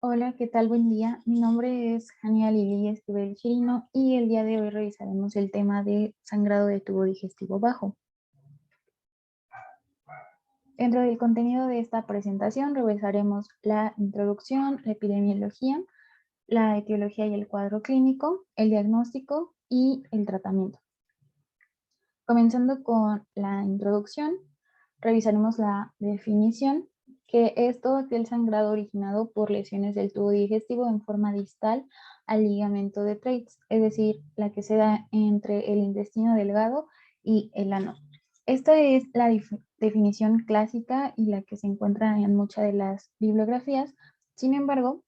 Hola, ¿qué tal? Buen día. Mi nombre es Jania Lili Esquivel Chirino y el día de hoy revisaremos el tema de sangrado de tubo digestivo bajo. Dentro del contenido de esta presentación revisaremos la introducción, la epidemiología, la etiología y el cuadro clínico, el diagnóstico y el tratamiento. Comenzando con la introducción, revisaremos la definición, que es todo aquel sangrado originado por lesiones del tubo digestivo en forma distal al ligamento de Treitz, es decir, la que se da entre el intestino delgado y el ano. Esta es la definición clásica y la que se encuentra en muchas de las bibliografías. Sin embargo,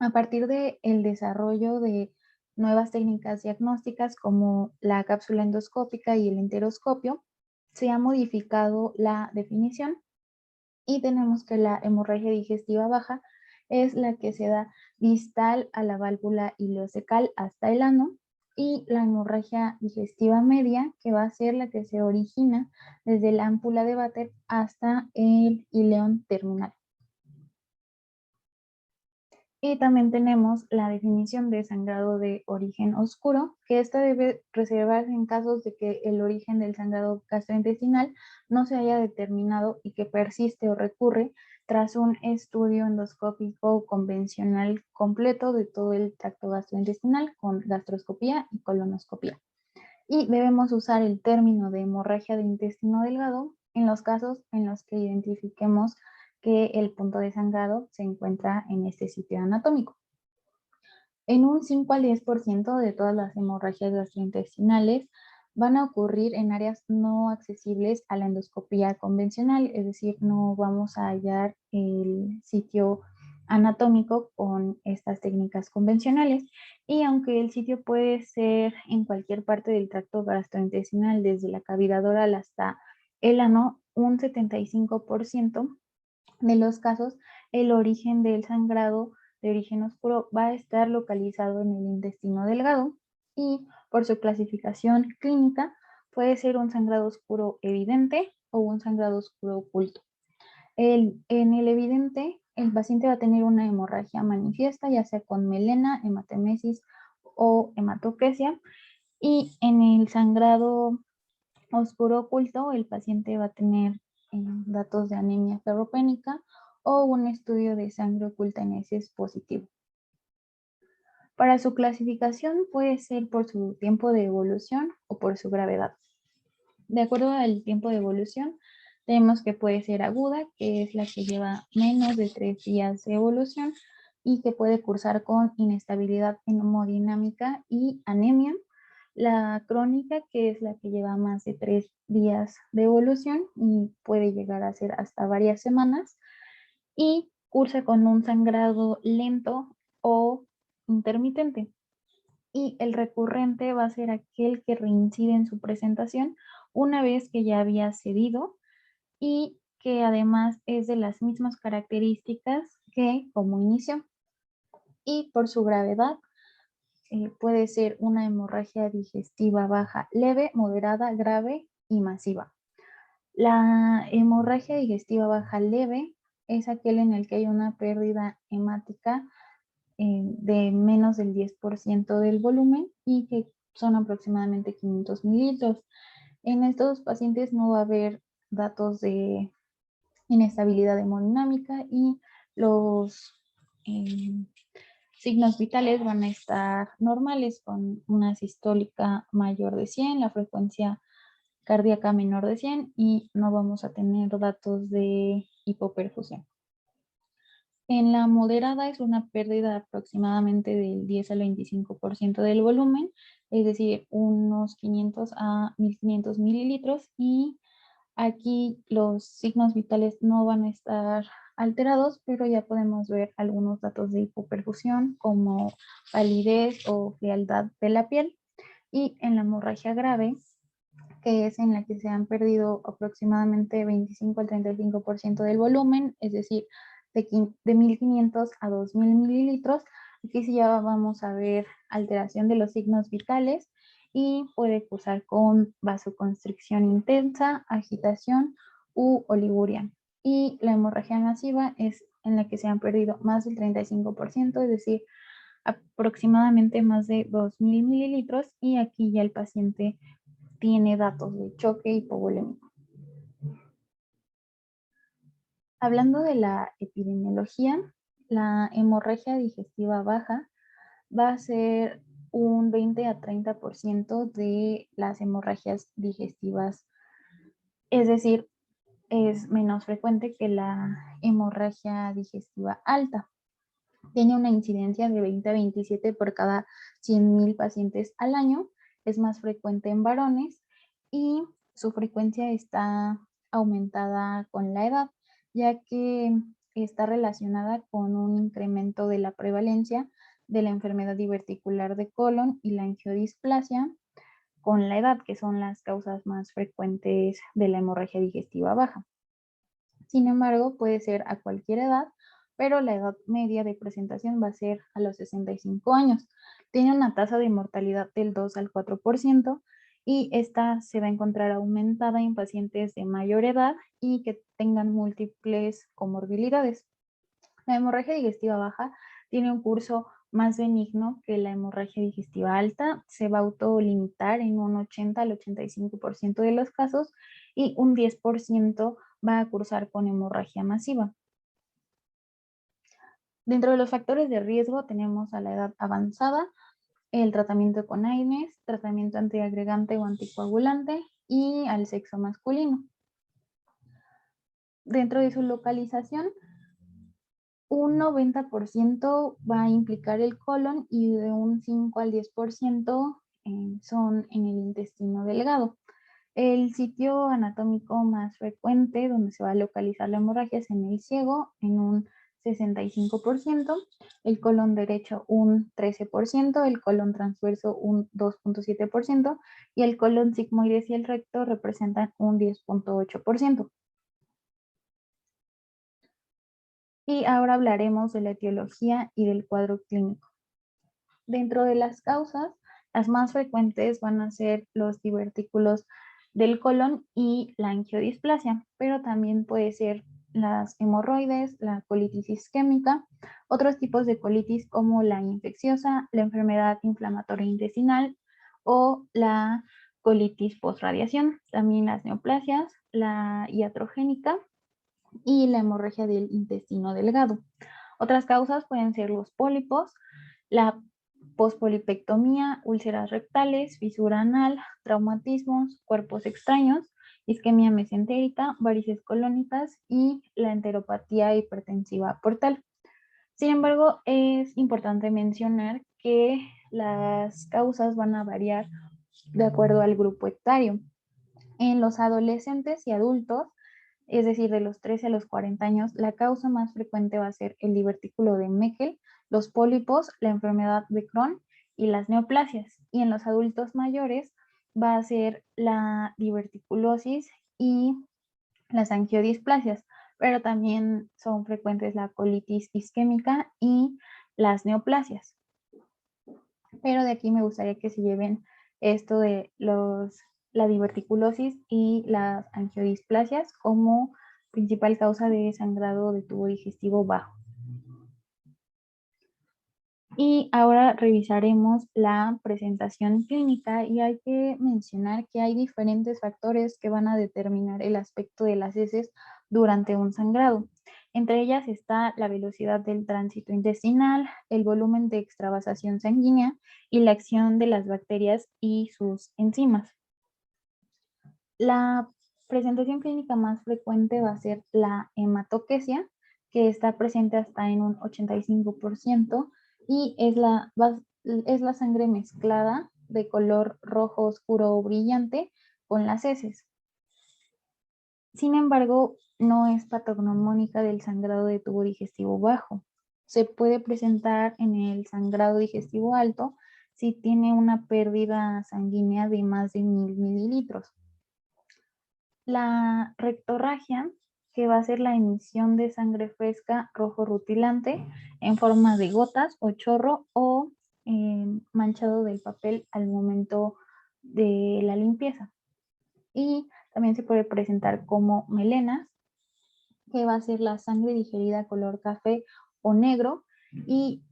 a partir del desarrollo de nuevas técnicas diagnósticas como la cápsula endoscópica y el enteroscopio, se ha modificado la definición y tenemos que la hemorragia digestiva baja es la que se da distal a la válvula ileocecal hasta el ano, y la hemorragia digestiva media, que va a ser la que se origina desde la ámpula de Vater hasta el ileón terminal. Y también tenemos la definición de sangrado de origen oscuro, que esta debe reservarse en casos de que el origen del sangrado gastrointestinal no se haya determinado y que persiste o recurre tras un estudio endoscópico convencional completo de todo el tracto gastrointestinal con gastroscopía y colonoscopía. Y debemos usar el término de hemorragia de intestino delgado en los casos en los que identifiquemos que el punto de sangrado se encuentra en este sitio anatómico. En un 5 al 10% de todas las hemorragias gastrointestinales van a ocurrir en áreas no accesibles a la endoscopía convencional, es decir, no vamos a hallar el sitio anatómico con estas técnicas convencionales. Y aunque el sitio puede ser en cualquier parte del tracto gastrointestinal, desde la cavidad oral hasta el ano, un 75% de los casos, el origen del sangrado de origen oscuro va a estar localizado en el intestino delgado, y por su clasificación clínica puede ser un sangrado oscuro evidente o un sangrado oscuro oculto. En el evidente, el paciente va a tener una hemorragia manifiesta, ya sea con melena, hematemesis o hematopesia, y en el sangrado oscuro oculto, el paciente va a tener datos de anemia ferropénica o un estudio de sangre oculta en heces positivo. Para su clasificación puede ser por su tiempo de evolución o por su gravedad. De acuerdo al tiempo de evolución, tenemos que puede ser aguda, que es la que lleva menos de 3 días de evolución y que puede cursar con inestabilidad hemodinámica y anemia. La crónica, que es la que lleva más de 3 días de evolución y puede llegar a ser hasta varias semanas, y cursa con un sangrado lento o intermitente. Y el recurrente va a ser aquel que reincide en su presentación una vez que ya había cedido y que además es de las mismas características que como inició. Y por su gravedad, puede ser una hemorragia digestiva baja leve, moderada, grave y masiva. La hemorragia digestiva baja leve es aquel en el que hay una pérdida hemática de menos del 10% del volumen y que son aproximadamente 500 mililitros. En estos pacientes no va a haber datos de inestabilidad hemodinámica y los signos vitales van a estar normales con una sistólica mayor de 100, la frecuencia cardíaca menor de 100 y no vamos a tener datos de hipoperfusión. En la moderada es una pérdida aproximadamente del 10 al 25% del volumen, es decir, unos 500 a 1500 mililitros, y aquí los signos vitales no van a estar alterados, pero ya podemos ver algunos datos de hipoperfusión como palidez o frialdad de la piel. Y en la hemorragia grave, que es en la que se han perdido aproximadamente 25 al 35% del volumen, es decir, de 1500 a 2000 mililitros. Aquí sí ya vamos a ver alteración de los signos vitales y puede cursar con vasoconstricción intensa, agitación u oliguria. y la hemorragia masiva es en la que se han perdido más del 35%, es decir, aproximadamente más de 2.000 mililitros, y aquí ya el paciente tiene datos de choque hipovolémico. Hablando de la epidemiología, la hemorragia digestiva baja va a ser un 20 a 30% de las hemorragias digestivas, es decir, es menos frecuente que la hemorragia digestiva alta. Tiene una incidencia de 20 a 27 por cada 100.000 pacientes al año, es más frecuente en varones y su frecuencia está aumentada con la edad, ya que está relacionada con un incremento de la prevalencia de la enfermedad diverticular de colon y la angiodisplasia con la edad, que son las causas más frecuentes de la hemorragia digestiva baja. Sin embargo, puede ser a cualquier edad, pero la edad media de presentación va a ser a los 65 años. Tiene una tasa de mortalidad del 2 al 4% y esta se va a encontrar aumentada en pacientes de mayor edad y que tengan múltiples comorbilidades. La hemorragia digestiva baja tiene un curso más benigno que la hemorragia digestiva alta, se va a autolimitar en un 80 al 85% de los casos y un 10% va a cursar con hemorragia masiva. Dentro de los factores de riesgo tenemos a la edad avanzada, el tratamiento con AINES, tratamiento antiagregante o anticoagulante y al sexo masculino. Dentro de su localización, un 90% va a implicar el colon y de un 5 al 10% son en el intestino delgado. El sitio anatómico más frecuente donde se va a localizar la hemorragia es en el ciego, en un 65%, el colon derecho un 13%, el colon transverso un 2.7% y el colon sigmoides y el recto representan un 10.8%. Y ahora hablaremos de la etiología y del cuadro clínico. Dentro de las causas, las más frecuentes van a ser los divertículos del colon y la angiodisplasia, pero también puede ser las hemorroides, la colitis isquémica, otros tipos de colitis como la infecciosa, la enfermedad inflamatoria intestinal o la colitis postradiación, también las neoplasias, la iatrogénica y la hemorragia del intestino delgado. Otras causas pueden ser los pólipos, la pospolipectomía, úlceras rectales, fisura anal, traumatismos, cuerpos extraños, isquemia mesentérica, varices colónicas y la enteropatía hipertensiva portal. Sin embargo, es importante mencionar que las causas van a variar de acuerdo al grupo etario. En los adolescentes y adultos, es decir, de los 13 a los 40 años, la causa más frecuente va a ser el divertículo de Meckel, los pólipos, la enfermedad de Crohn y las neoplasias. Y en los adultos mayores va a ser la diverticulosis y las angiodisplasias, pero también son frecuentes la colitis isquémica y las neoplasias. Pero de aquí me gustaría que se lleven esto de la diverticulosis y las angiodisplasias como principal causa de sangrado de tubo digestivo bajo. Y ahora revisaremos la presentación clínica y hay que mencionar que hay diferentes factores que van a determinar el aspecto de las heces durante un sangrado. Entre ellas está la velocidad del tránsito intestinal, el volumen de extravasación sanguínea y la acción de las bacterias y sus enzimas. La presentación clínica más frecuente va a ser la hematoquesia, que está presente hasta en un 85% y es la sangre mezclada de color rojo oscuro o brillante con las heces. Sin embargo, no es patognomónica del sangrado de tubo digestivo bajo. Se puede presentar en el sangrado digestivo alto si tiene una pérdida sanguínea de más de 1.000 mililitros. La rectorragia, que va a ser la emisión de sangre fresca rojo rutilante en forma de gotas o chorro o manchado del papel al momento de la limpieza. Y también se puede presentar como melenas que va a ser la sangre digerida color café o negro, y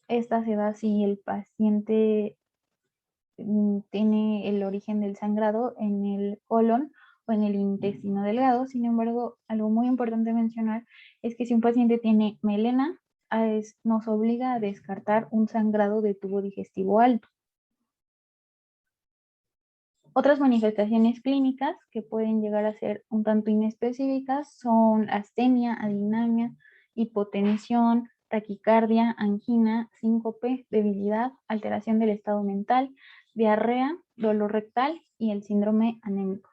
esta se da si el paciente tiene el origen del sangrado en el colon o en el intestino delgado. Sin embargo, algo muy importante mencionar es que si un paciente tiene melena, nos obliga a descartar un sangrado de tubo digestivo alto. Otras manifestaciones clínicas que pueden llegar a ser un tanto inespecíficas son astenia, adinamia, hipotensión, taquicardia, angina, síncope, debilidad, alteración del estado mental, diarrea, dolor rectal y el síndrome anémico.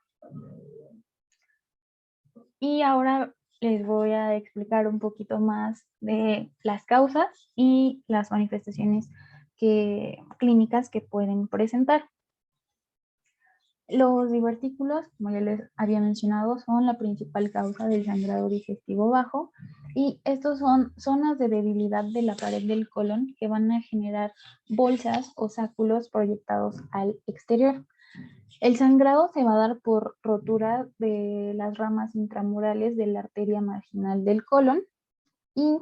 Y ahora les voy a explicar un poquito más de las causas y las manifestaciones clínicas que pueden presentar. Los divertículos, como ya les había mencionado, son la principal causa del sangrado digestivo bajo, y estos son zonas de debilidad de la pared del colon que van a generar bolsas o sáculos proyectados al exterior. El sangrado se va a dar por rotura de las ramas intramurales de la arteria marginal del colon, y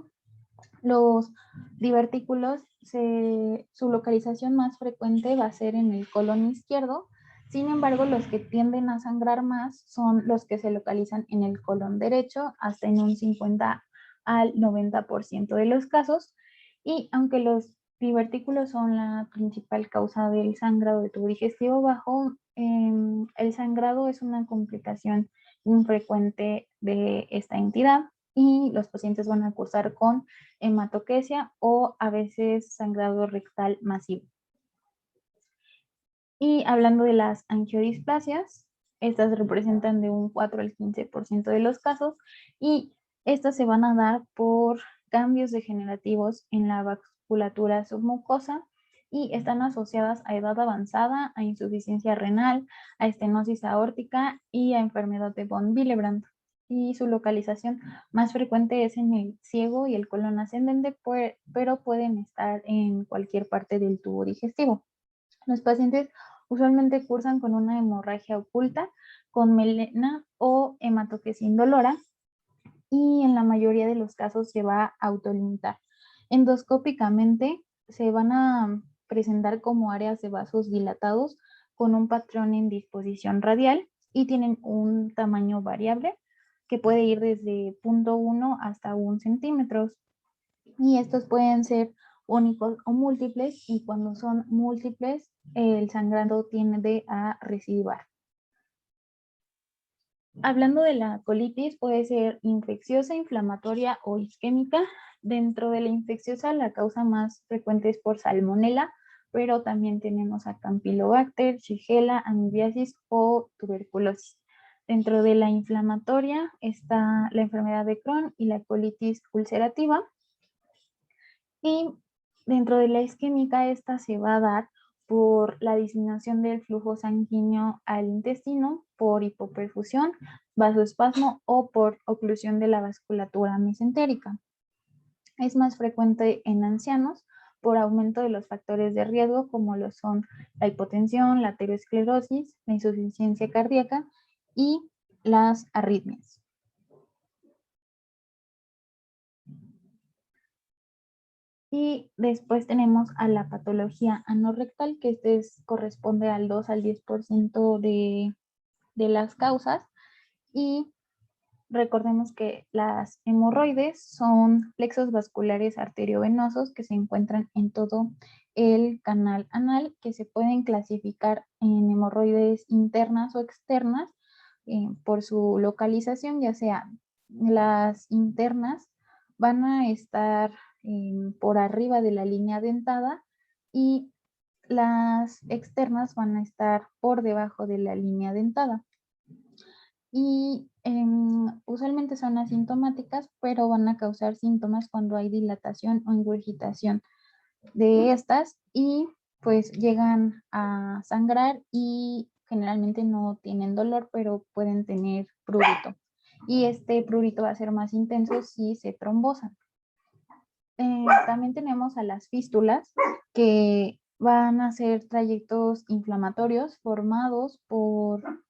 los divertículos, su localización más frecuente va a ser en el colon izquierdo. Sin embargo, los que tienden a sangrar más son los que se localizan en el colon derecho, hasta en un 50 al 90% de los casos. Y aunque los divertículos son la principal causa del sangrado de tubo digestivo bajo, el sangrado es una complicación infrecuente de esta entidad, y los pacientes van a cursar con hematoquesia o a veces sangrado rectal masivo. Y hablando de las angiodisplasias, estas representan de un 4 al 15% de los casos, y estas se van a dar por cambios degenerativos en la vasculatura submucosa, y están asociadas a edad avanzada, a insuficiencia renal, a estenosis aórtica y a enfermedad de von Willebrand. Y su localización más frecuente es en el ciego y el colon ascendente, pero pueden estar en cualquier parte del tubo digestivo. Los pacientes usualmente cursan con una hemorragia oculta, con melena o hematoquesia indolora, y en la mayoría de los casos se va a autolimitar. Endoscópicamente se van a presentar como áreas de vasos dilatados con un patrón en disposición radial, y tienen un tamaño variable que puede ir desde 0.1 hasta 1 centímetro. Y estos pueden ser únicos o múltiples, y cuando son múltiples, el sangrado tiende a recidivar. Hablando de la colitis, puede ser infecciosa, inflamatoria o isquémica. Dentro de la infecciosa, la causa más frecuente es por salmonela, pero también tenemos a Campylobacter, Shigella, amibiasis o tuberculosis. Dentro de la inflamatoria está la enfermedad de Crohn y la colitis ulcerativa. Y dentro de la isquémica, esta se va a dar por la disminución del flujo sanguíneo al intestino, por hipoperfusión, vasoespasmo o por oclusión de la vasculatura mesentérica. Es más frecuente en ancianos por aumento de los factores de riesgo, como lo son la hipotensión, la aterosclerosis, la insuficiencia cardíaca y las arritmias. Y después tenemos a la patología anorrectal, que corresponde al 2 al 10% de las causas. Y recordemos que las hemorroides son plexos vasculares arteriovenosos que se encuentran en todo el canal anal, que se pueden clasificar en hemorroides internas o externas por su localización. Ya sea las internas van a estar por arriba de la línea dentada, y las externas van a estar por debajo de la línea dentada. Y usualmente son asintomáticas, pero van a causar síntomas cuando hay dilatación o ingurgitación de estas, y pues llegan a sangrar, y generalmente no tienen dolor, pero pueden tener prurito. Y este prurito va a ser más intenso si se trombosan. También tenemos a las fístulas, que van a ser trayectos inflamatorios formados por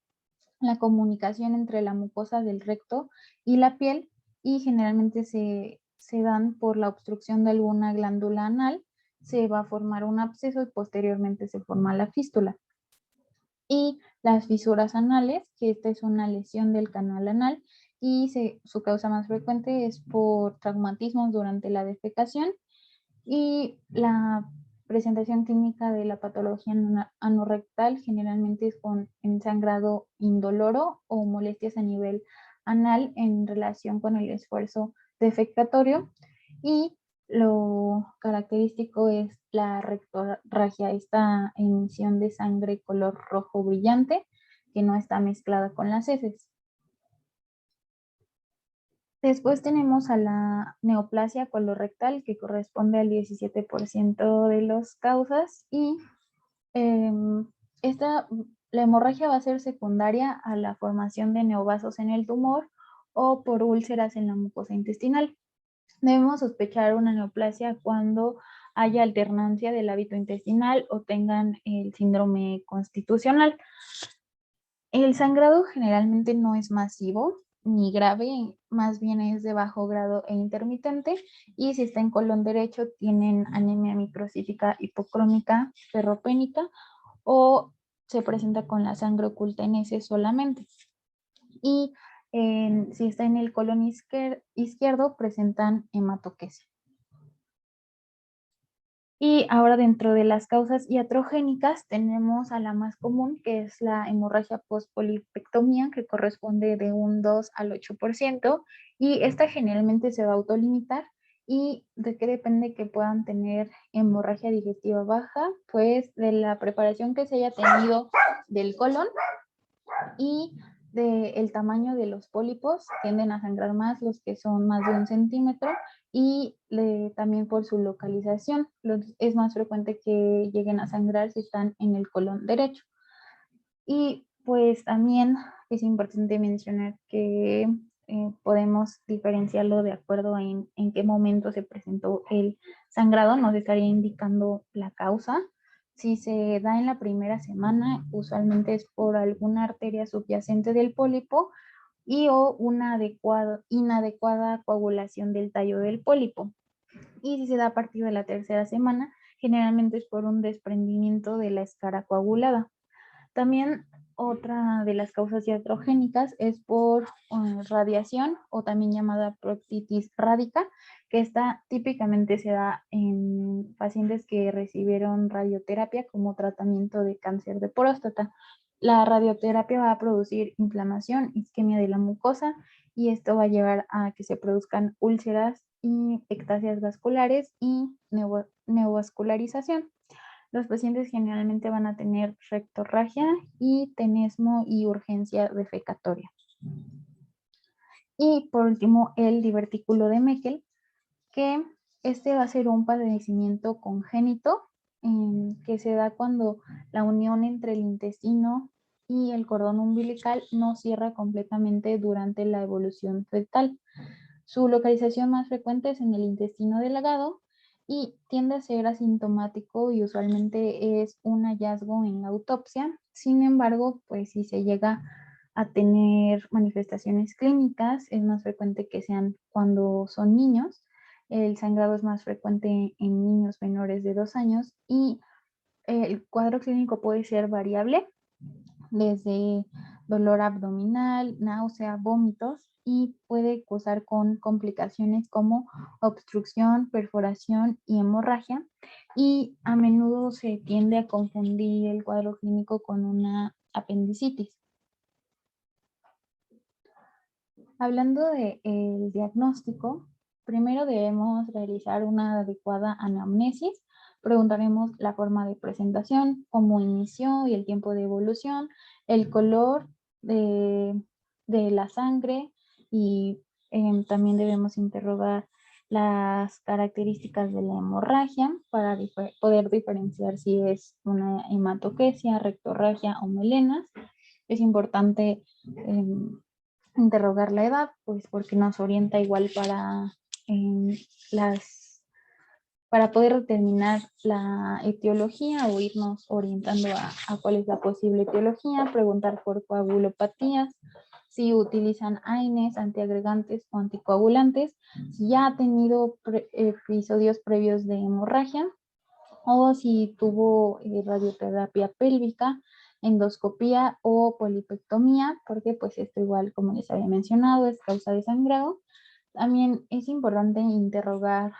la comunicación entre la mucosa del recto y la piel, y generalmente se dan por la obstrucción de alguna glándula anal, se va a formar un absceso y posteriormente se forma la fístula. Y las fisuras anales, que esta es una lesión del canal anal y su causa más frecuente es por traumatismos durante la defecación, y la presentación clínica de la patología anorrectal generalmente es con sangrado indoloro o molestias a nivel anal en relación con el esfuerzo defecatorio, y lo característico es la rectorragia, esta emisión de sangre color rojo brillante que no está mezclada con las heces. Después tenemos a la neoplasia colorectal, que corresponde al 17% de las causas, y la hemorragia va a ser secundaria a la formación de neovasos en el tumor o por úlceras en la mucosa intestinal. Debemos sospechar una neoplasia cuando haya alternancia del hábito intestinal o tengan el síndrome constitucional. El sangrado generalmente no es masivo ni grave, más bien es de bajo grado e intermitente, y si está en colon derecho tienen anemia microcítica hipocrómica ferropénica o se presenta con la sangre oculta en heces solamente. Y si está en el colon izquierdo presentan hematoquesia. Y ahora dentro de las causas iatrogénicas tenemos a la más común, que es la hemorragia postpolipectomía, que corresponde de un 2 al 8%, y esta generalmente se va a autolimitar. ¿Y de qué depende que puedan tener hemorragia digestiva baja? Pues de la preparación que se haya tenido del colon y del tamaño de los pólipos. Tienden a sangrar más los que son más de 1 centímetro, y también por su localización. Es más frecuente que lleguen a sangrar si están en el colon derecho. Y pues también es importante mencionar que podemos diferenciarlo de acuerdo en qué momento se presentó el sangrado. Nos estaría indicando la causa. Si se da en la primera semana, usualmente es por alguna arteria subyacente del pólipo o una inadecuada coagulación del tallo del pólipo. Y si se da a partir de la tercera semana, generalmente es por un desprendimiento de la escara coagulada. También otra de las causas iatrogénicas es por radiación, o también llamada proctitis rádica, que esta típicamente se da en pacientes que recibieron radioterapia como tratamiento de cáncer de próstata. La radioterapia va a producir inflamación, isquemia de la mucosa, y esto va a llevar a que se produzcan úlceras y ectasias vasculares y neovascularización. Los pacientes generalmente van a tener rectorragia y tenesmo y urgencia defecatoria. Y por último, el divertículo de Meckel, que este va a ser un padecimiento congénito que se da cuando la unión entre el intestino y el cordón umbilical no cierra completamente durante la evolución fetal. Su localización más frecuente es en el intestino delgado y tiende a ser asintomático, y usualmente es un hallazgo en la autopsia. Sin embargo, pues si se llega a tener manifestaciones clínicas, es más frecuente que sean cuando son niños. El sangrado es más frecuente en niños menores de 2 años, y el cuadro clínico puede ser variable, desde dolor abdominal, náusea, vómitos, y puede causar con complicaciones como obstrucción, perforación y hemorragia, y a menudo se tiende a confundir el cuadro clínico con una apendicitis. Hablando del diagnóstico, primero debemos realizar una adecuada anamnesis. Preguntaremos la forma de presentación, cómo inició y el tiempo de evolución, el color de la sangre, y también debemos interrogar las características de la hemorragia para poder diferenciar si es una hematoquesia, rectorragia o melenas. Es importante interrogar la edad, pues porque nos orienta igual para poder determinar la etiología o irnos orientando a cuál es la posible etiología. Preguntar por coagulopatías, si utilizan AINES, antiagregantes o anticoagulantes, si ya ha tenido episodios previos de hemorragia o si tuvo radioterapia pélvica, endoscopía o polipectomía, porque pues esto igual, como les había mencionado, es causa de sangrado. También es importante interrogar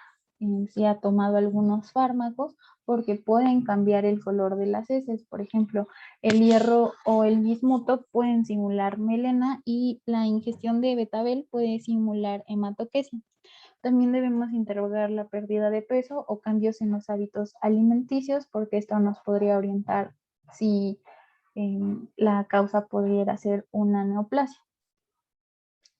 si ha tomado algunos fármacos porque pueden cambiar el color de las heces. Por ejemplo, el hierro o el bismuto pueden simular melena y la ingestión de betabel puede simular hematoquesia. También debemos interrogar la pérdida de peso o cambios en los hábitos alimenticios porque esto nos podría orientar si la causa pudiera ser una neoplasia.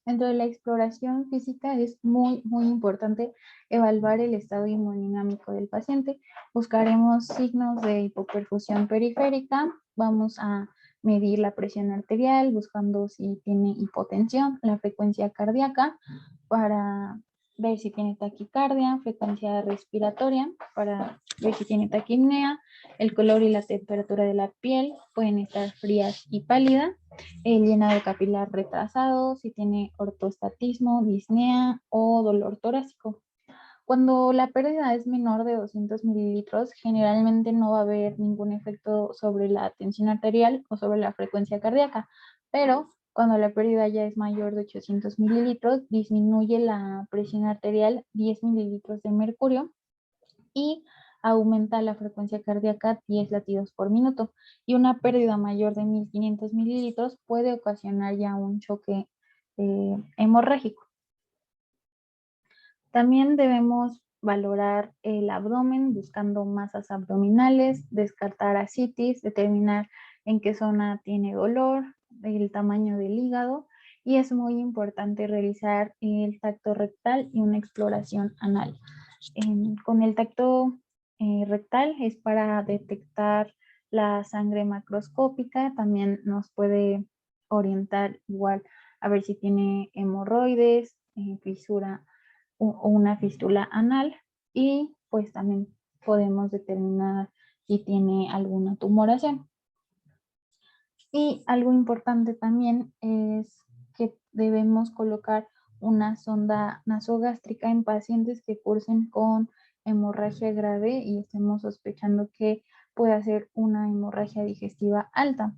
Dentro de la exploración física es muy importante evaluar el estado hemodinámico del paciente. Buscaremos signos de hipoperfusión periférica. Vamos a medir la presión arterial, buscando si tiene hipotensión, la frecuencia cardíaca para ver si tiene taquicardia, frecuencia respiratoria para ver si tiene taquipnea, el color y la temperatura de la piel pueden estar frías y pálidas, el llenado capilar retrasado, si tiene ortostatismo, disnea o dolor torácico. Cuando la pérdida es menor de 200 mililitros, generalmente no va a haber ningún efecto sobre la tensión arterial o sobre la frecuencia cardíaca, pero cuando la pérdida ya es mayor de 800 mililitros, disminuye la presión arterial 10 mililitros de mercurio y aumenta la frecuencia cardíaca 10 latidos por minuto. Y una pérdida mayor de 1500 mililitros puede ocasionar ya un choque hemorrágico. También debemos valorar el abdomen buscando masas abdominales, descartar ascitis, determinar en qué zona tiene dolor, el tamaño del hígado y es muy importante realizar el tacto rectal y una exploración anal. Con el tacto rectal es para detectar la sangre macroscópica, también nos puede orientar igual a ver si tiene hemorroides, fisura o una fístula anal y pues también podemos determinar si tiene alguna tumoración. Y algo importante también es que debemos colocar una sonda nasogástrica en pacientes que cursen con hemorragia grave y estemos sospechando que puede ser una hemorragia digestiva alta.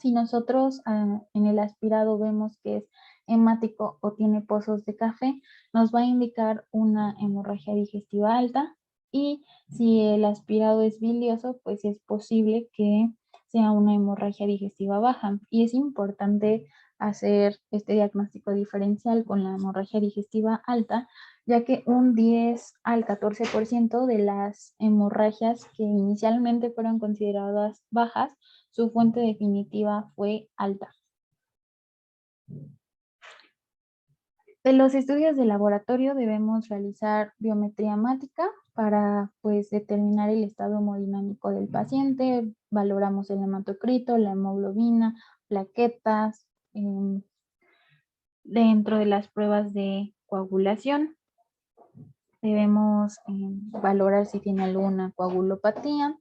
Si nosotros en el aspirado vemos que es hemático o tiene pozos de café, nos va a indicar una hemorragia digestiva alta y si el aspirado es bilioso, pues es posible que sea una hemorragia digestiva baja. Y es importante hacer este diagnóstico diferencial con la hemorragia digestiva alta, ya que un 10 al 14% de las hemorragias que inicialmente fueron consideradas bajas su fuente definitiva fue alta. De los estudios de laboratorio debemos realizar biometría hemática para pues determinar el estado hemodinámico del paciente, valoramos el hematocrito, la hemoglobina, plaquetas, dentro de las pruebas de coagulación debemos valorar si tiene alguna coagulopatía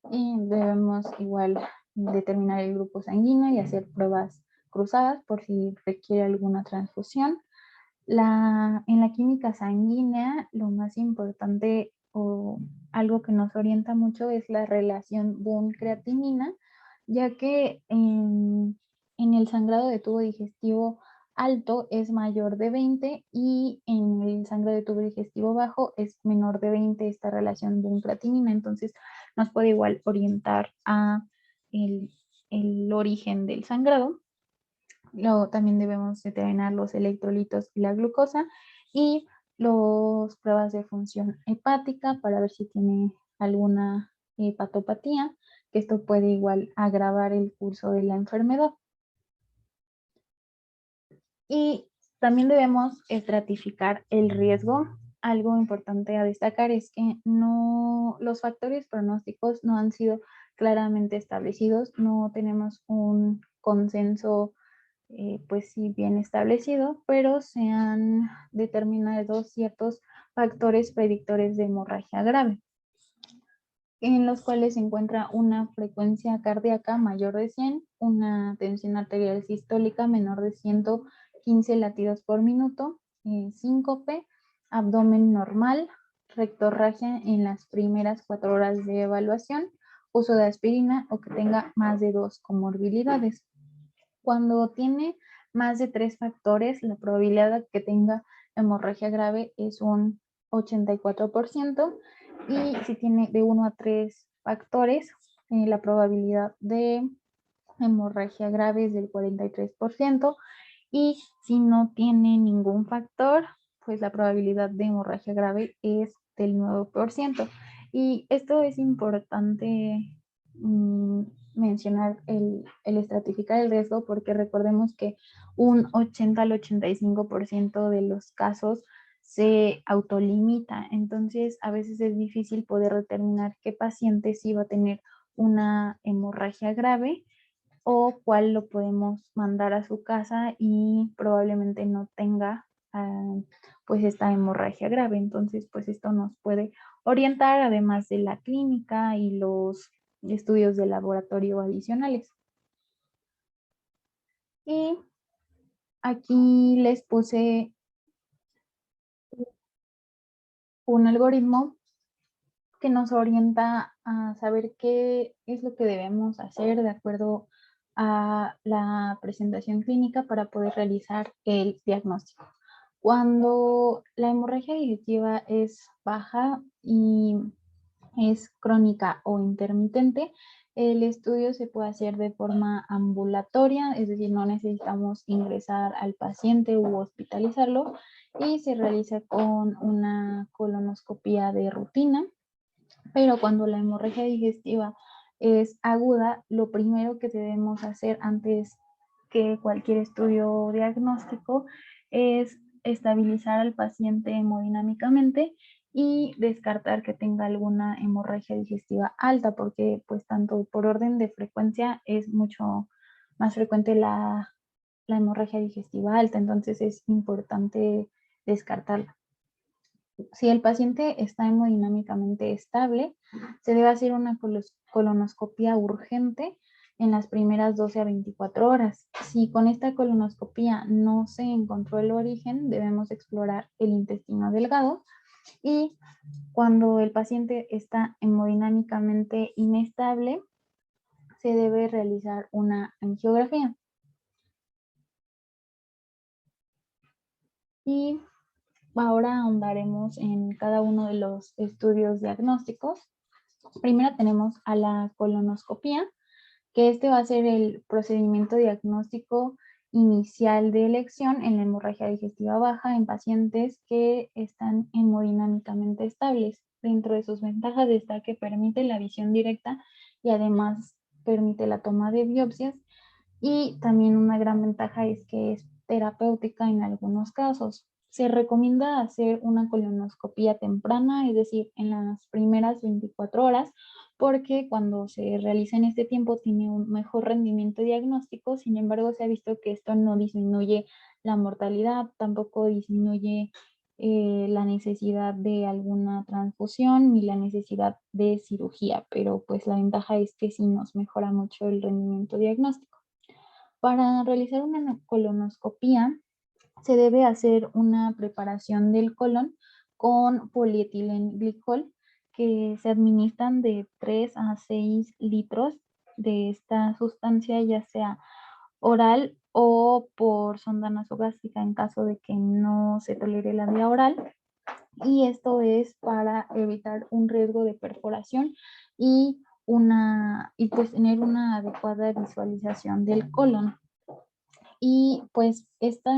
y debemos igual determinar el grupo sanguíneo y hacer pruebas cruzadas por si requiere alguna transfusión. En la química sanguínea, lo más importante o algo que nos orienta mucho es la relación Boone-creatinina, ya que en el sangrado de tubo digestivo alto es mayor de 20 y en el sangrado de tubo digestivo bajo es menor de 20 esta relación Boone-creatinina, entonces nos puede igual orientar a el origen del sangrado. Luego también debemos determinar los electrolitos y la glucosa y las pruebas de función hepática para ver si tiene alguna hepatopatía, que esto puede igual agravar el curso de la enfermedad. Y también debemos estratificar el riesgo. Algo importante a destacar es que los factores pronósticos no han sido claramente establecidos, no tenemos un consenso pues sí bien establecido, pero se han determinado ciertos factores predictores de hemorragia grave. en los cuales se encuentra una frecuencia cardíaca mayor de 100, una tensión arterial sistólica menor de 115 latidos por minuto, síncope, abdomen normal, rectorragia en las primeras 4 horas de evaluación, uso de aspirina o que tenga más de 2 comorbilidades. Cuando tiene más de 3 factores, la probabilidad de que tenga hemorragia grave es un 84%, y si tiene de 1 a 3 factores, la probabilidad de hemorragia grave es del 43%, y si no tiene ningún factor, pues la probabilidad de hemorragia grave es del 9%. Y esto es importante mencionar el estratificar el riesgo, porque recordemos que un 80 al 85% de los casos se autolimita. Entonces, a veces es difícil poder determinar qué paciente sí va a tener una hemorragia grave o cuál lo podemos mandar a su casa y probablemente no tenga pues esta hemorragia grave. Entonces, pues esto nos puede orientar, además de la clínica y los estudios de laboratorio adicionales. Y aquí les puse un algoritmo que nos orienta a saber qué es lo que debemos hacer de acuerdo a la presentación clínica para poder realizar el diagnóstico. Cuando la hemorragia digestiva es baja y es crónica o intermitente, el estudio se puede hacer de forma ambulatoria, es decir, no necesitamos ingresar al paciente u hospitalizarlo, y se realiza con una colonoscopia de rutina. Pero cuando la hemorragia digestiva es aguda, lo primero que debemos hacer antes que cualquier estudio diagnóstico es estabilizar al paciente hemodinámicamente y descartar que tenga alguna hemorragia digestiva alta, porque pues tanto por orden de frecuencia es mucho más frecuente la hemorragia digestiva alta, entonces es importante descartarla. Si el paciente está hemodinámicamente estable, se debe hacer una colonoscopia urgente en las primeras 12 a 24 horas. Si con esta colonoscopia no se encontró el origen, debemos explorar el intestino delgado, y cuando el paciente está hemodinámicamente inestable, se debe realizar una angiografía. Y ahora ahondaremos en cada uno de los estudios diagnósticos. Primero tenemos a la colonoscopia, que este va a ser el procedimiento diagnóstico inicial de elección en la hemorragia digestiva baja en pacientes que están hemodinámicamente estables. Dentro de sus ventajas está que permite la visión directa y además permite la toma de biopsias, y también una gran ventaja es que es terapéutica en algunos casos. Se recomienda hacer una colonoscopia temprana, es decir, en las primeras 24 horas, porque cuando se realiza en este tiempo tiene un mejor rendimiento diagnóstico. Sin embargo, se ha visto que esto no disminuye la mortalidad, tampoco disminuye la necesidad de alguna transfusión ni la necesidad de cirugía, pero pues la ventaja es que sí nos mejora mucho el rendimiento diagnóstico. Para realizar una colonoscopia se debe hacer una preparación del colon con polietilenglicol, que se administran de 3 a 6 litros de esta sustancia, ya sea oral o por sonda nasogástrica en caso de que no se tolere la vía oral. Y esto es para evitar un riesgo de perforación y pues tener una adecuada visualización del colon. Y pues esta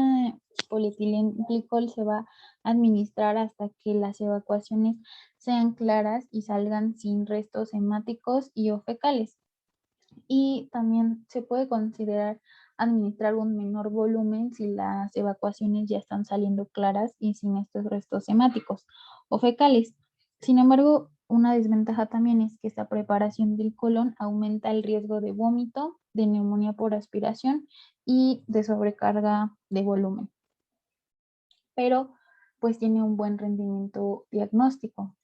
polietilenglicol se va a administrar hasta que las evacuaciones sean claras y salgan sin restos hemáticos y o fecales. Y también se puede considerar administrar un menor volumen si las evacuaciones ya están saliendo claras y sin estos restos hemáticos o fecales. Sin embargo, una desventaja también es que esta preparación del colon aumenta el riesgo de vómito, de neumonía por aspiración y de sobrecarga de volumen. Pero pues tiene un buen rendimiento diagnóstico.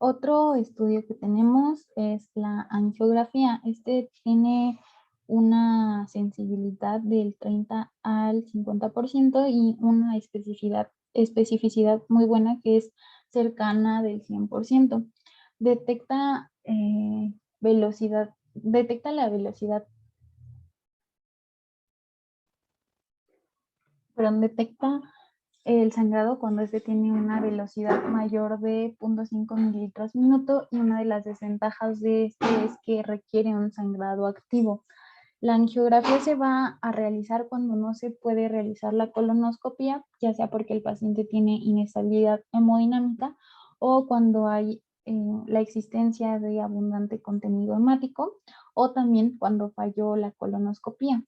Otro estudio que tenemos es la angiografía. Este tiene una sensibilidad del 30 al 50% y una especificidad muy buena que es cercana del 100%. Detecta detecta la velocidad, perdón, detecta el sangrado cuando este tiene una velocidad mayor de 0.5 mililitros minuto, y una de las desventajas de este es que requiere un sangrado activo. La angiografía se va a realizar cuando no se puede realizar la colonoscopia, ya sea porque el paciente tiene inestabilidad hemodinámica o cuando hay la existencia de abundante contenido hemático, o también cuando falló la colonoscopia.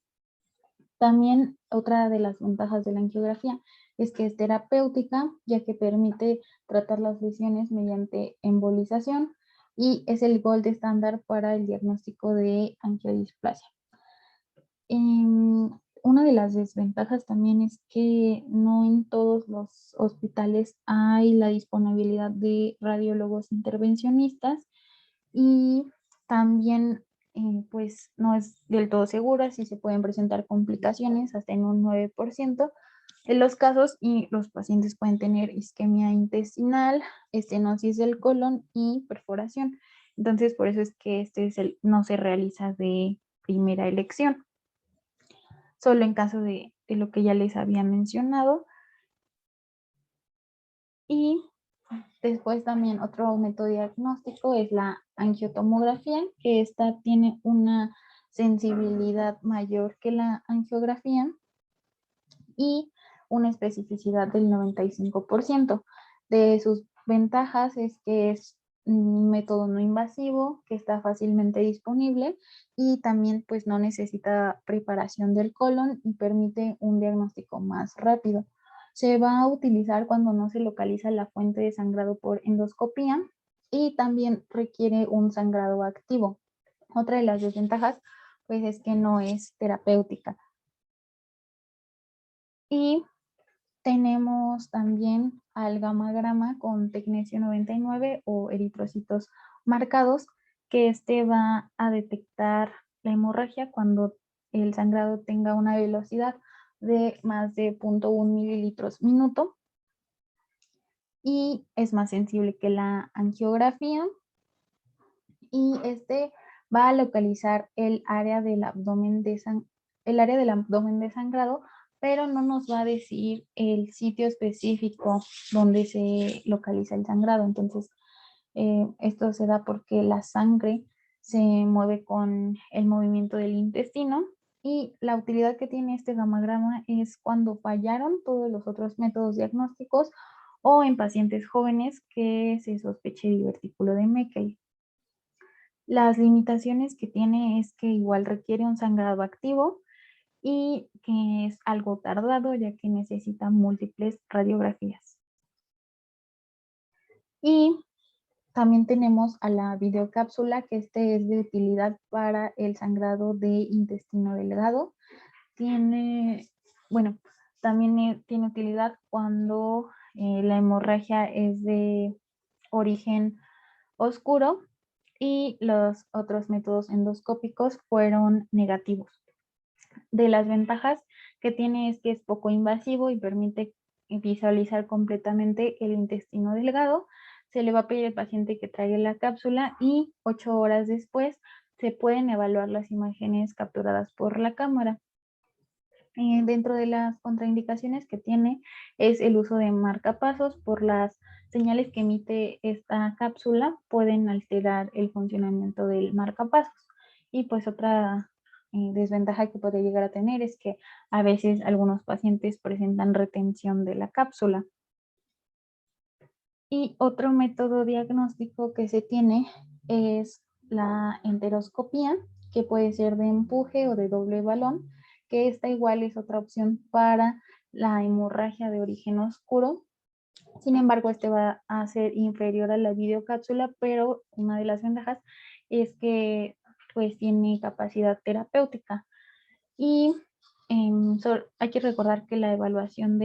También otra de las ventajas de la angiografía es que es terapéutica, ya que permite tratar las lesiones mediante embolización y es el gold estándar para el diagnóstico de angiodisplasia. Una de las desventajas también es que no en todos los hospitales hay la disponibilidad de radiólogos intervencionistas, y también pues no es del todo segura si se pueden presentar complicaciones hasta en un 9% de los casos, y los pacientes pueden tener isquemia intestinal, estenosis del colon y perforación. Entonces, por eso es que no se realiza de primera elección, solo en caso de lo que ya les había mencionado. Y después también otro método diagnóstico es la angiotomografía, que esta tiene una sensibilidad mayor que la angiografía y una especificidad del 95%. De sus ventajas es que es un método no invasivo, que está fácilmente disponible y también pues no necesita preparación del colon y permite un diagnóstico más rápido. Se va a utilizar cuando no se localiza la fuente de sangrado por endoscopía y también requiere un sangrado activo. Otra de las desventajas pues es que no es terapéutica. Y tenemos también al gamagrama con tecnecio 99 o eritrocitos marcados, que este va a detectar la hemorragia cuando el sangrado tenga una velocidad de más de 0.1 mililitros minuto y es más sensible que la angiografía, y este va a localizar el área del abdomen desangrado, pero no nos va a decir el sitio específico donde se localiza el sangrado. Entonces, esto se da porque la sangre se mueve con el movimiento del intestino, y la utilidad que tiene este gamagrama es cuando fallaron todos los otros métodos diagnósticos o en pacientes jóvenes que se sospeche divertículo de Meckel. Las limitaciones que tiene es que igual requiere un sangrado activo y que es algo tardado, ya que necesita múltiples radiografías. Y también tenemos a la videocápsula, que este es de utilidad para el sangrado de intestino delgado. También tiene utilidad cuando la hemorragia es de origen oscuro y los otros métodos endoscópicos fueron negativos. De las ventajas que tiene es que es poco invasivo y permite visualizar completamente el intestino delgado. Se le va a pedir al paciente que traiga la cápsula y 8 horas después se pueden evaluar las imágenes capturadas por la cámara. Dentro de las contraindicaciones que tiene es el uso de marcapasos. Por las señales que emite esta cápsula pueden alterar el funcionamiento del marcapasos. Y pues otra desventaja que puede llegar a tener es que a veces algunos pacientes presentan retención de la cápsula. Y otro método diagnóstico que se tiene es la enteroscopía, que puede ser de empuje o de doble balón, que esta igual es otra opción para la hemorragia de origen oscuro. Sin embargo, este va a ser inferior a la videocápsula, pero una de las ventajas es que pues tiene capacidad terapéutica. Y Hay que recordar que la evaluación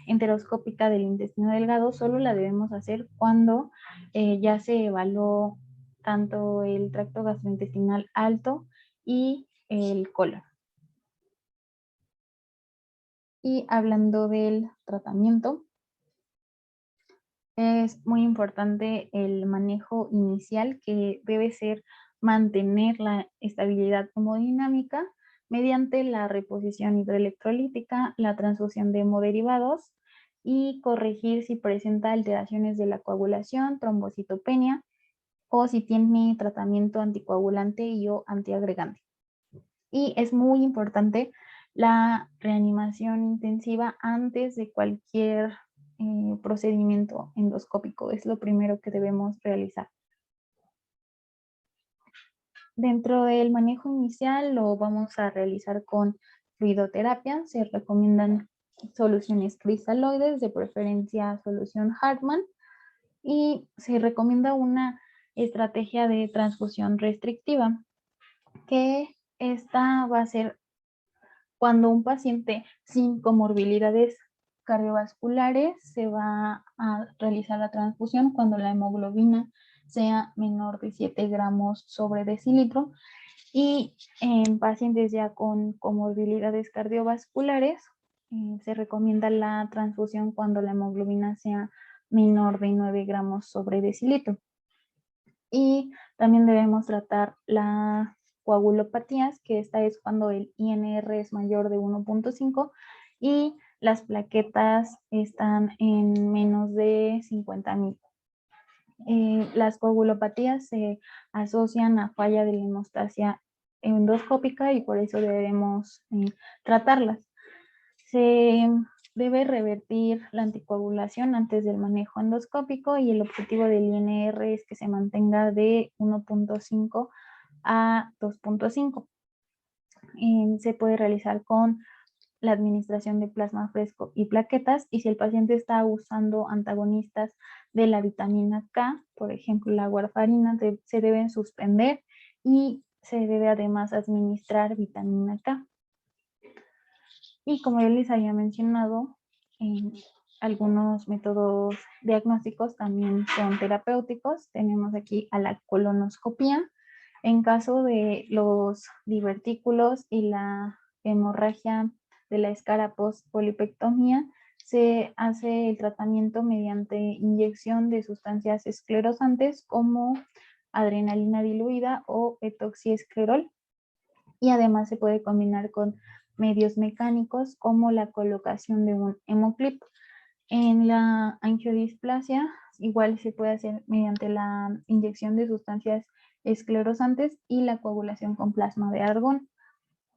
enteroscópica del intestino delgado solo la debemos hacer cuando ya se evaluó tanto el tracto gastrointestinal alto y el colon. Y hablando del tratamiento, es muy importante el manejo inicial, que debe ser mantener la estabilidad hemodinámica mediante la reposición hidroelectrolítica, la transfusión de hemoderivados y corregir si presenta alteraciones de la coagulación, trombocitopenia o si tiene tratamiento anticoagulante y o antiagregante. Y es muy importante la reanimación intensiva antes de cualquier procedimiento endoscópico. Es lo primero que debemos realizar. Dentro del manejo inicial lo vamos a realizar con fluidoterapia. Se recomiendan soluciones cristaloides, de preferencia solución Hartmann, y se recomienda una estrategia de transfusión restrictiva, que esta va a ser cuando un paciente sin comorbilidades cardiovasculares se va a realizar la transfusión cuando la hemoglobina sea menor de 7 gramos sobre decilitro, y en pacientes ya con comorbilidades cardiovasculares se recomienda la transfusión cuando la hemoglobina sea menor de 9 gramos sobre decilitro. Y también debemos tratar la coagulopatías, que esta es cuando el INR es mayor de 1.5 y las plaquetas están en menos de 50,000. Las coagulopatías se asocian a falla de la hemostasia endoscópica y por eso debemos tratarlas. Se debe revertir la anticoagulación antes del manejo endoscópico y el objetivo del INR es que se mantenga de 1.5 a 2.5. Se puede realizar con la administración de plasma fresco y plaquetas, y si el paciente está usando antagonistas de la vitamina K, por ejemplo la warfarina, se deben suspender y se debe además administrar vitamina K. Y como yo les había mencionado, algunos métodos diagnósticos también son terapéuticos. Tenemos aquí a la colonoscopía. En caso de los divertículos y la hemorragia de la escara post-polipectomía, se hace el tratamiento mediante inyección de sustancias esclerosantes como adrenalina diluida o etoxiesclerol, y además se puede combinar con medios mecánicos como la colocación de un hemoclip. En la angiodisplasia igual se puede hacer mediante la inyección de sustancias esclerosantes y la coagulación con plasma de argón.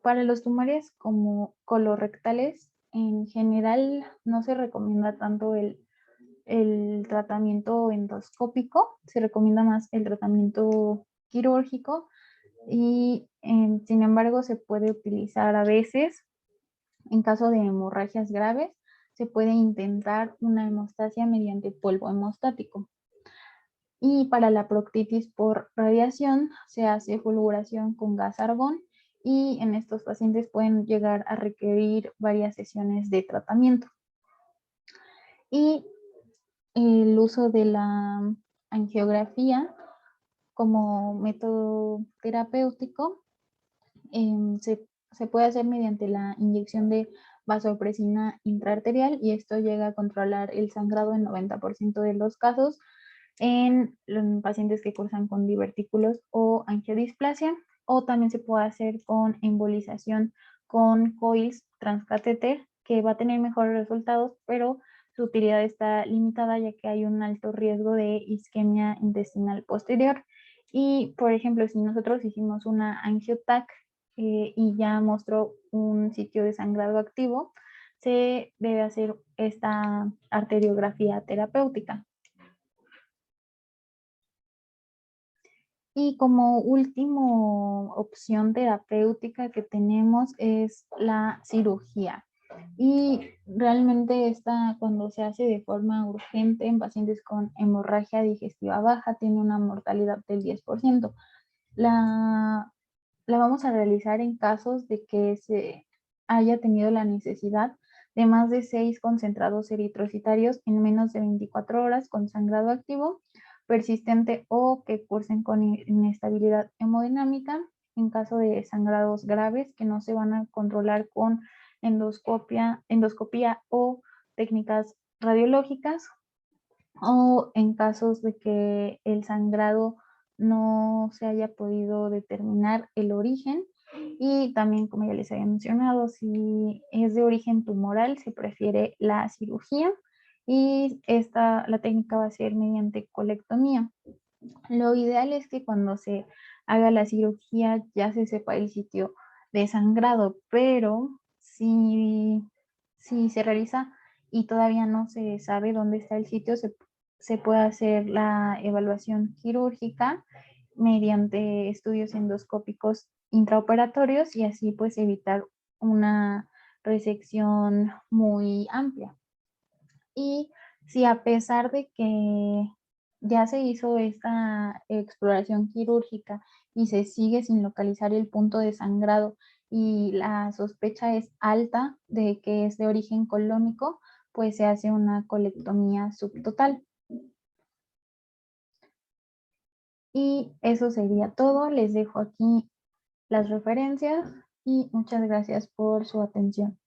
Para los tumores como colorectales, en general no se recomienda tanto el tratamiento endoscópico, se recomienda más el tratamiento quirúrgico, y sin embargo se puede utilizar a veces en caso de hemorragias graves. Se puede intentar una hemostasia mediante polvo hemostático. Y para la proctitis por radiación se hace fulguración con gas argón, y en estos pacientes pueden llegar a requerir varias sesiones de tratamiento. Y el uso de la angiografía como método terapéutico se puede hacer mediante la inyección de vasopresina intraarterial, y esto llega a controlar el sangrado en 90% de los casos en pacientes que cursan con divertículos o angiodisplasia, o también se puede hacer con embolización con coils transcatéter, que va a tener mejores resultados, pero su utilidad está limitada ya que hay un alto riesgo de isquemia intestinal posterior. Y, por ejemplo, si nosotros hicimos una angiotac y ya mostró un sitio de sangrado activo, se debe hacer esta arteriografía terapéutica. Y como último opción terapéutica que tenemos es la cirugía. Y realmente esta, cuando se hace de forma urgente en pacientes con hemorragia digestiva baja, tiene una mortalidad del 10%. La vamos a realizar en casos de que haya tenido la necesidad de más de 6 concentrados eritrocitarios en menos de 24 horas con sangrado activo, persistente o que cursen con inestabilidad hemodinámica, en caso de sangrados graves que no se van a controlar con endoscopía o técnicas radiológicas, o en casos de que el sangrado no se haya podido determinar el origen. Y también, como ya les había mencionado, si es de origen tumoral, se prefiere la cirugía y la técnica va a ser mediante colectomía. Lo ideal es que cuando se haga la cirugía ya se sepa el sitio de sangrado, pero si se realiza y todavía no se sabe dónde está el sitio, se puede hacer la evaluación quirúrgica mediante estudios endoscópicos intraoperatorios y así pues evitar una resección muy amplia. Y si a pesar de que ya se hizo esta exploración quirúrgica y se sigue sin localizar el punto de sangrado y la sospecha es alta de que es de origen colónico, pues se hace una colectomía subtotal. Y eso sería todo. Les dejo aquí las referencias y muchas gracias por su atención.